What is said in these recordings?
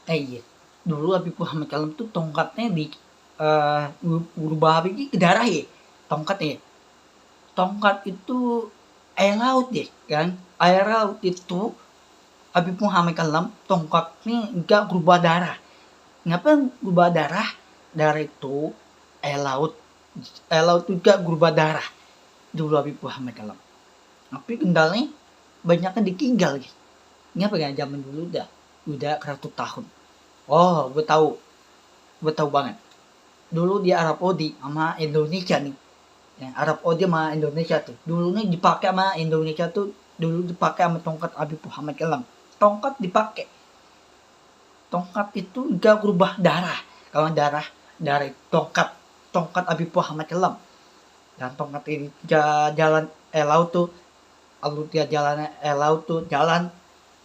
Iya. Dulu Habib Muhammad Salam tuh tongkatnya berubah Habib ke darah ya. Tongkatnya. Tongkat itu air laut ya kan. Air laut itu Habib Muhammad Salam tongkatnya enggak berubah darah. Ngapa berubah darah? Darah itu air laut. Air laut juga berubah darah. Dulu Habib Muhammad Salam. Tapi kendalanya banyaknya ditinggal guys. Ngapa kan zaman dulu udah 100 tahun. Oh, gue tahu banget. Dulu di Arab Saudi sama Indonesia nih. Ya, Arab Saudi sama Indonesia tuh. Dulunya dipakai sama Indonesia tuh, dulu dipakai sama tongkat Habib Muhammad Salam. Tongkat dipakai. Tongkat itu gak berubah darah. Kalau darah dari tongkat Habib Muhammad Salam. Dan tongkat ini jalan laut tuh, lalu dia jalan laut tuh, jalan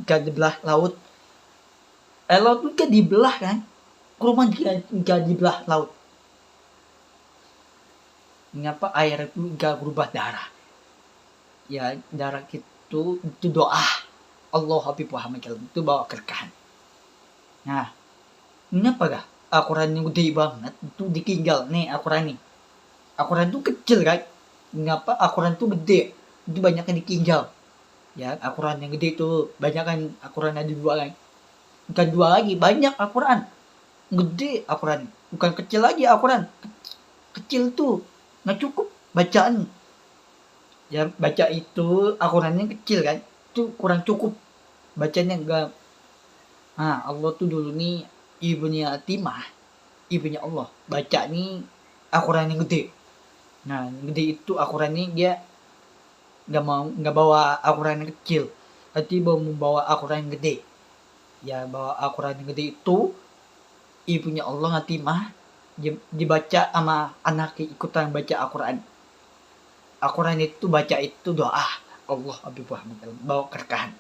ke belah laut. Laut tuh kan dibelah kan. Rumah gak dibelah laut. Mengapa air itu gak berubah darah? Ya darah itu doa Allah Habib Muhammad itu bawa keberkahan. Nah, mengapa gak Al-Quran yang gede banget itu ditinggal nih Al-Quran nih. Al-Quran itu kecil kan? Mengapa Al-Quran itu gede? Itu banyak yang ditinggal. Ya Al-Quran yang gede itu banyak kan Al-Quran ada dua kan? Bukan dua lagi, banyak Al-Quran. Gede Al-Quran, bukan kecil lagi Al-Quran. Kecil tuh nggak cukup bacaan. Ya baca itu Al-Qurannya kecil kan, itu kurang cukup bacanya enggak. Nah Allah tuh dulu nih ibunya Atimah, ibunya Allah baca nih Al-Quran yang gede. Nah yang gede itu Al-Quran ini dia nggak bawa Al-Quran yang kecil, tapi membawa Al-Quran yang gede. Ya bawa Al-Quran yang gede itu ibunya Allah Atimah dibaca sama anak ikutan baca Al-Quran. Al-Quran itu baca itu doa Allah Habib Muhammad bawa keberkahan.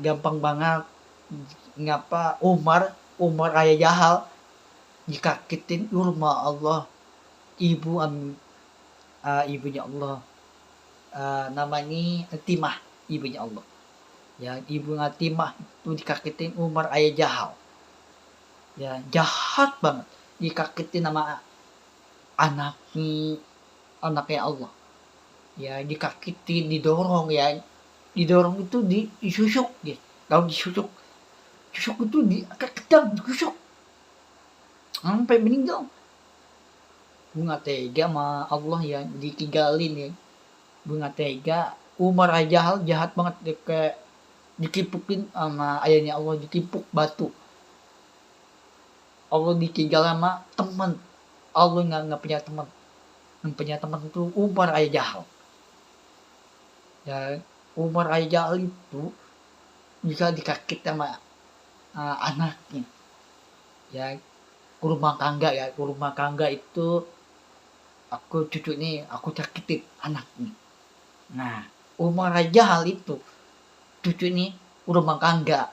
Gampang banget. Ngapa Umar ayah jahal dikakitin rumah Allah ibunya Allah, namanya Timah ibunya Allah. Ya ibu Timah itu dikakitin Umar ayah jahal. Ya jahat banget dikakitin sama anaknya Allah. Ya dikakitin, didorong ya. Didorong itu disusuk ya. Kalau disusuk itu ketam disusuk sampai meninggal. Bunga tega sama Allah ya ditinggalin ya. Bunga tega Umar aja jahat banget dia kayak dikipukin sama ayahnya Allah, dikipuk batu. Allah ditinggal sama teman. Allah nggak punya teman. Yang punya teman itu Umar ayah jahal. Ya Umar ayah jahal itu bisa dikakit sama anaknya. Ya rumah tangga itu cucu nih aku sakitin anaknya. Nah Umar aja hal itu cucu nih rumah tangga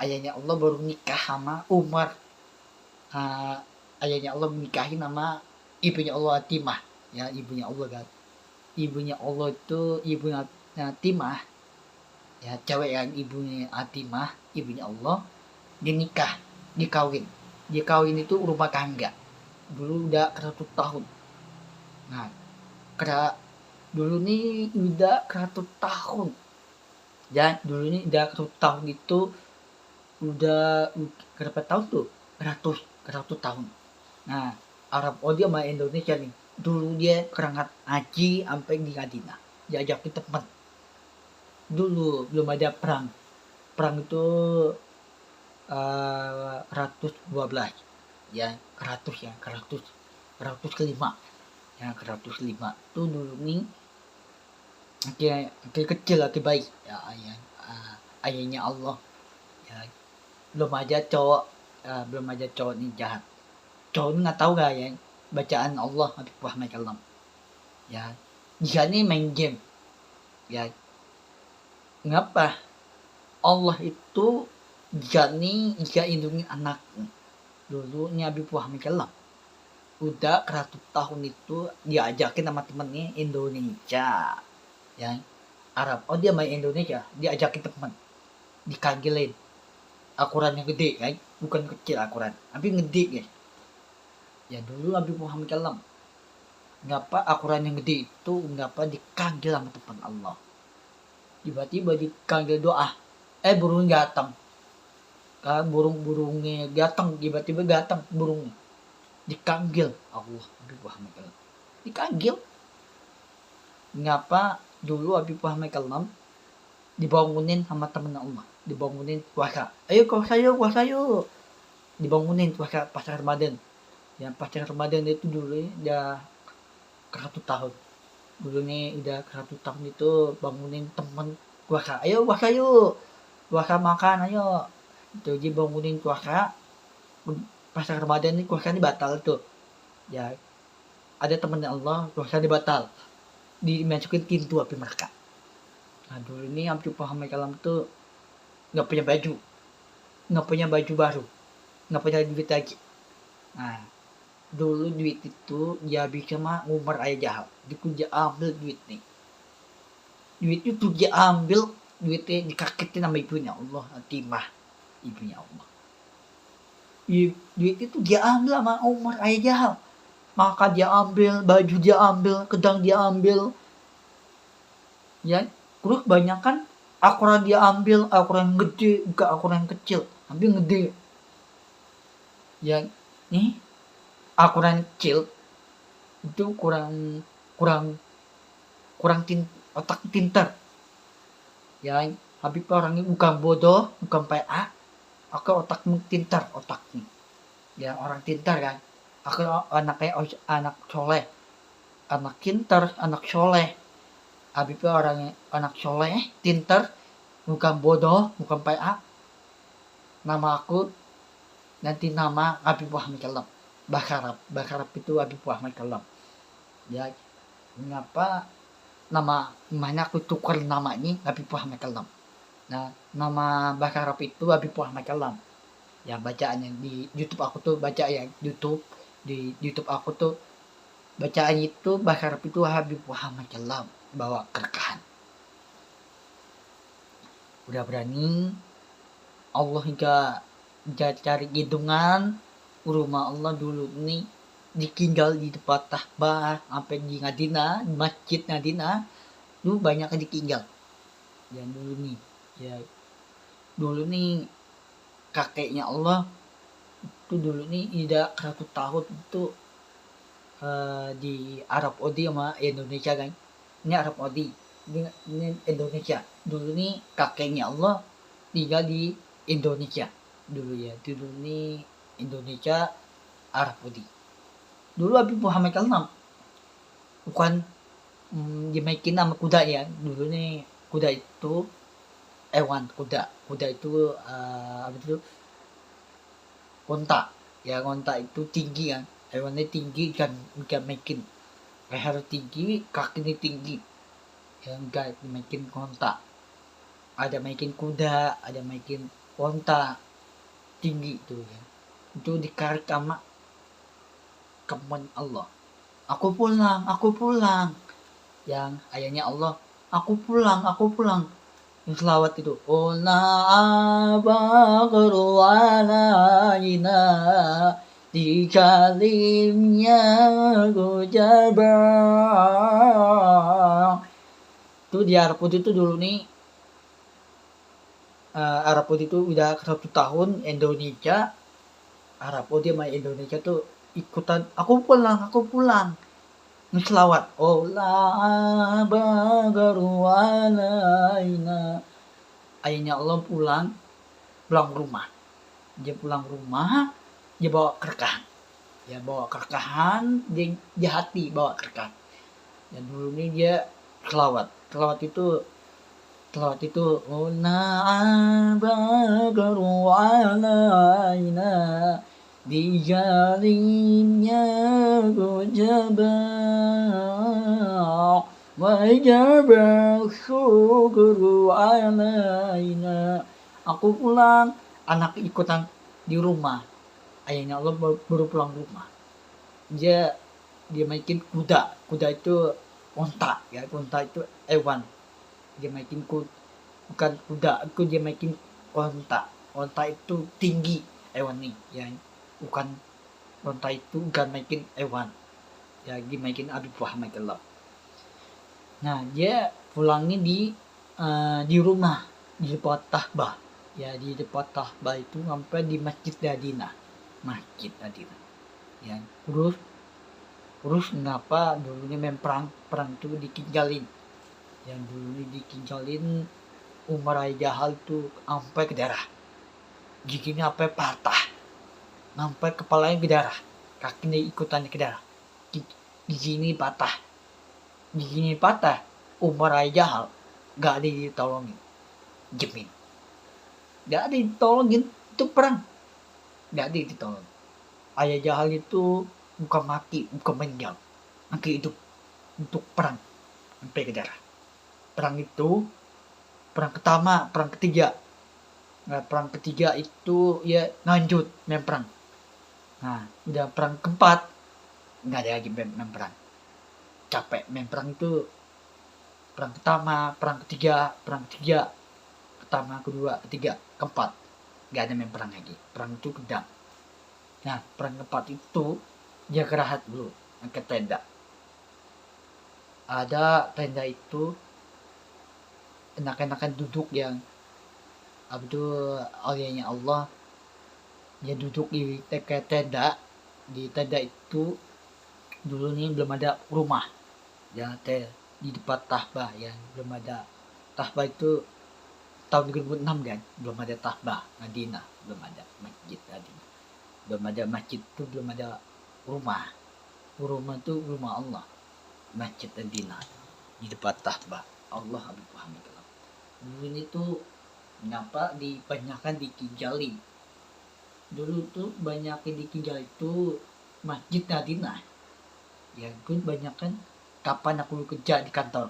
ayahnya Allah baru nikah sama Umar. Ayahnya Allah menikahi sama ibunya Allah Atimah. Ya ibunya Allah kan, ibunya Allah itu ibunya Atimah ya cewek yang ibunya Atimah ibunya Allah, dia nikah dikawin itu rumah tangga dulu udah 100 tahun. Nah dulu nih udah 100 tahun dan dulu nih udah 100 tahun itu udah berapa tahun tuh 100 tahun. Nah Arab Saudi sama Indonesia nih dulu dia kerangkat haji sampai di Madinah diajakin teman. Dulu belum ada perang itu 112 ya 105 ya 105 tuh dulu nih kecil laki baik ya ayahnya Allah ya belum aja cowok nih jahat. Cowok ini nggak tahu gak ya bacaan Allah Habib Muhammad Salam ya dia nih main game ya. Ngapa Allah itu jika lindungi anaknya. Dulu nih Habib Muhammad Salam udah 100 tahun itu diajakin sama temennya Indonesia ya Arab dia main Indonesia diajakin temen. dikagilin. Al-Quran yang gede kan, bukan kecil Al-Quran, tapi gede guys. Ya dulu Nabi Muhammad SAW, ngapa Al-Quran yang gede itu ngapa dikagil sama Tuhan Allah. Tiba-tiba dikagil doa, burung datang. Kan burungnya datang, tiba-tiba datang burungnya. Dikagil Allah, Nabi Muhammad SAW. Dikagil. Ngapa dulu Nabi Muhammad SAW dibangunin sama temen Allah, dibangunin puasa. Ayo puasa yuk. Dibangunin puasa pas Ramadan. Yang pas Ramadan itu dulu udah 100 tahun. Dulu nih udah 100 tahun itu bangunin temen puasa. Ayo puasa yuk. Puasa makan ayo. Itu dibangunin puasa. Pas Ramadan ini puasa ini batal tuh. Ya ada temen Allah puasa ini batal. Dimasukin pintu api neraka. Nah dulu ini Nabi Muhammad SAW tuh nggak punya baju baru, nggak punya duit lagi. Nah dulu duit itu dia bisa mah Umar ayah jahal, dia ambil duit itu dia ambil duitnya, dikagetin sama ibunya Allah, timah ibunya Allah. Duit itu dia ambil sama Umar ayah jahal, maka dia ambil, baju dia ambil, kedang dia ambil, ya. Terus banyak kan Al-Quran dia ambil, Al-Quran gede, bukan Al-Quran kecil, ambil gede. Ya, nih Al-Quran kecil itu kurang otak pintar. Ya, Habib orangnya bukan bodoh, bukan PA, aku otak pintar otaknya. Ya orang pintar kan. Aku anak soleh, anak pintar, anak soleh. Habib orangnya anak soleh, pintar, bukan bodoh, bukan PA. Nama aku nanti nama Habib Muhammad SAW. Bakarap itu Habib Muhammad SAW. Ya, mengapa namanya aku tukar namanya Habib Muhammad SAW. Nah, nama Bakarap itu Habib Muhammad SAW. Ya, bacaannya di YouTube aku tuh baca ya, di YouTube aku tuh bacaan itu Bakarap itu Habib Muhammad SAW, bawa keberkahan. Udah berani Allah hingga cari hitungan rumah Allah dulu nih ditinggal di tempat tahbah sampai di Madinah, di masjid Madinah dulu banyak yang ditinggal. Ya dulu nih kakeknya Allah itu dulu nih tidak 100 tahun itu di Arab Saudi sama Indonesia kan. Ini Arab Saudi, ini Indonesia. Dulu nih kakeknya Allah tinggal di Indonesia dulu ya. Dulu nih Indonesia Arab Saudi. Dulu Habib Muhammad SAW bukan dimaikin sama kuda ya. Dulu nih kuda itu kuda itu apa itu kontak ya, kontak itu tinggi kan, hewannya tinggi kan, enggak makin leher tinggi, kakinya tinggi ya, enggak makin kontak. Ada makin kuda, ada makin kontak tinggi itu ya. Itu dikarik sama kemen Allah. Aku pulang. Yang ayahnya Allah, aku pulang. Yang selawat itu, Bakru alaina di kalimnya gujabah. Itu di Arab Saudi itu dulu nih, Arab Saudi itu udah 1 tahun. Indonesia, Arab Saudi sama Indonesia tuh ikutan, aku pulang. Selawat, Bakru alaina. Ayahnya Allah pulang rumah. Dia pulang rumah, dia bawa kerkahan. Ya bawa kerkahan, dia hati bawa kerkahan. Dan dulu ini dia selawat itu Bakru alaina di jaringnya gujabah wajabah syukru alaina. Aku pulang, anak ikutan di rumah. Ayahnya Allah baru pulang rumah. Dia maikin kuda itu onta ya, onta itu hewan. Dia maikin bukan kuda, dia maikin onta itu tinggi hewan nih ya, bukan onta itu gak naikin hewan ya, naikin Habib Muhammad Allah. Nah dia pulangnya di rumah di depan Tahbah ya, di depan Tahbah itu sampai di Masjid Madinah ya. Terus kenapa dulunya perang itu dikinjalin, yang dulunya dikinjalin Umar Jahal tuh sampai ke darah, giginya sampai patah, sampai kepalanya ke darah, kakinya ikutannya ke darah, giginya patah. Umar Jahal gak ada ditolongin, jamin gak ada ditolongin, itu perang gak ada ditolong. Ayah Jahal itu bukan mati, bukan meninggal, mati hidup untuk perang sampai ke darah. Perang itu perang pertama, perang ketiga. Nah, perang ketiga itu ya lanjut main perang. Nah, udah perang keempat nggak ada lagi main perang. Capek main perang itu. Perang pertama, perang ketiga, pertama, kedua, ketiga, keempat, nggak ada main perang lagi. Perang itu gedang. Nah, perang keempat itu dia kerahat dulu, ke tenda. Ada tenda itu enak-enakan duduk yang Abdul awliyanya Allah, dia duduk di tenda. Di tenda itu dulu nih belum ada rumah ya, di depan Tahbah ya, belum ada. Tahbah itu tahun 2006 kan, belum ada Tahbah Madinah, belum ada masjid Madinah, belum ada masjid itu, belum ada rumah itu rumah Allah, Masjid Madinah di depan Tahbah Allah Habib Muhammad. Dulu itu kenapa dibanyakan dikinjali, dulu tuh banyak dikinjali itu Masjid Madinah ya, gue banyak kan kapan aku kerja di kantor.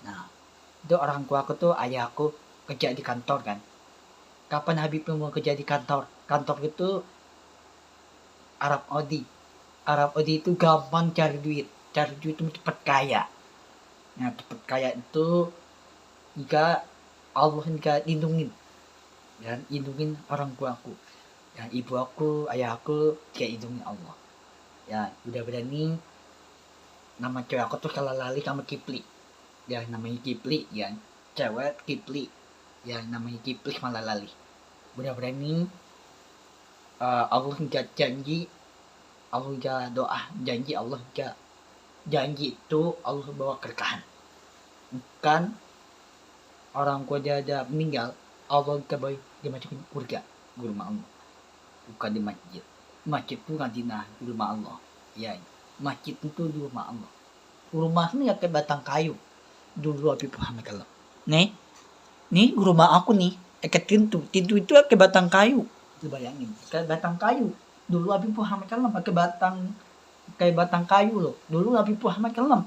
Nah itu orang tua aku tuh, ayah aku kerja di kantor kan, kapan Habib mau kerja di kantor itu Arab Saudi itu gampang cari duit itu cepat kaya. Nah cepat kaya itu jika Allah lindungin dan lindungin orang tua aku, yang ibu aku, ayah aku, kayak lindungin Allah ya. Udah berani nama cewek aku tuh kalau lali sama Kipli ya, namanya Kipli ya, cewek Kipli ya, namanya Kipli malah lali. Udah berani Allah gak janji, Allah gak doa, janji Allah gak janji itu Allah bawa keberkahan. Bukan orang tua dia ada meninggal Allah gak bawa dia masukin surga di rumah Allah, bukan di masjid itu Madinah di rumah Allah ya. Masjid itu di rumah Allah. Rumahnya ya kayak batang kayu dulu Habib Muhammad kalau nih rumah aku nih kayak pintu itu kayak batang kayu. Lu bayangin kayak batang kayu dulu Habib Muhammad kalau pakai kayak batang kayu loh dulu Habib Muhammad kalau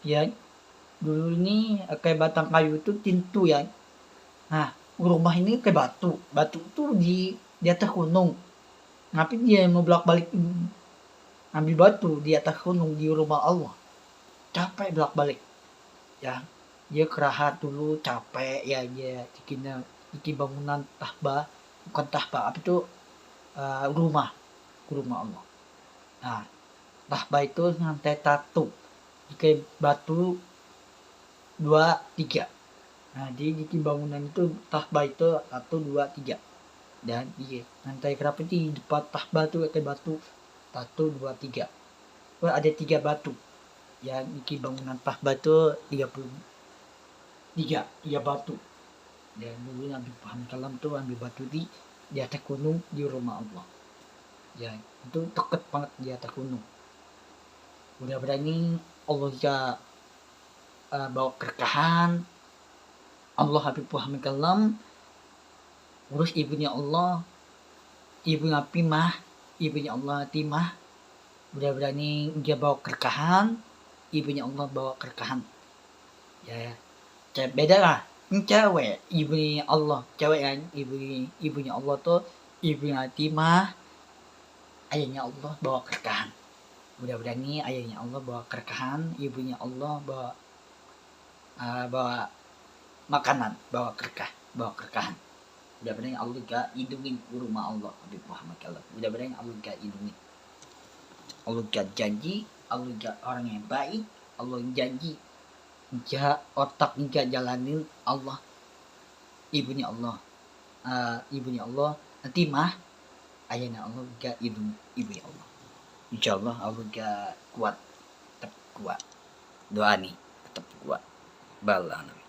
ya. Dulu ini kayak batang kayu itu pintu ya. Nah rumah ini kayak batu tuh di atas gunung, ngapain dia mau bolak-balik ambil batu di atas gunung di rumah Allah, capek bolak-balik ya. Dia kerahat dulu capek ya, dia bikin bangunan Tahbah, bukan Tahbah apa itu rumah Allah. Nah Tahbah itu lantai 1 kayak batu 2, 3. Nah dia bikin bangunan itu Tahbah itu 1, 2, 3 dan iya lantai berapa di depan Tahbah tuh kayak batu 1, 2, 3. Wah ada 3 batu yang bikin bangunan Tahbah itu 33 batu. Dan dulu Nabi Muhammad Kalam tuh ambil batu di atas gunung di rumah Allah ya, itu deket banget di atas gunung. Udah berani Allah ya bawa keberkahan Allah Habib Muhammad Kalam, urus ibunya Allah, ibunya Allah Timah. Udah berani dia bawa keberkahan, ibunya Allah bawa keberkahan ya. Beda lah cewek ibunya Allah, cewek yang ibunya Allah tuh ibunya Timah, ayahnya Allah bawa keberkahan. Udah berani ayahnya Allah bawa keberkahan, ibunya Allah bawa makanan, bawa berkah bawa kerkahan. Udah benar Allah ga hidungin rumah Allah Habib Muhammad Allah. Udah benar Allah ga hidungin. Allah ga janji, Allah ga orang yang baik, Allah janji ja otak ga jalanin Allah. Ibunya Allah. Ibunya Allah nanti mah ayana Allah ga ibunya Allah. Insyaallah Allah ga kuat tetap kuat. Doa nih tetap kuat. Bala.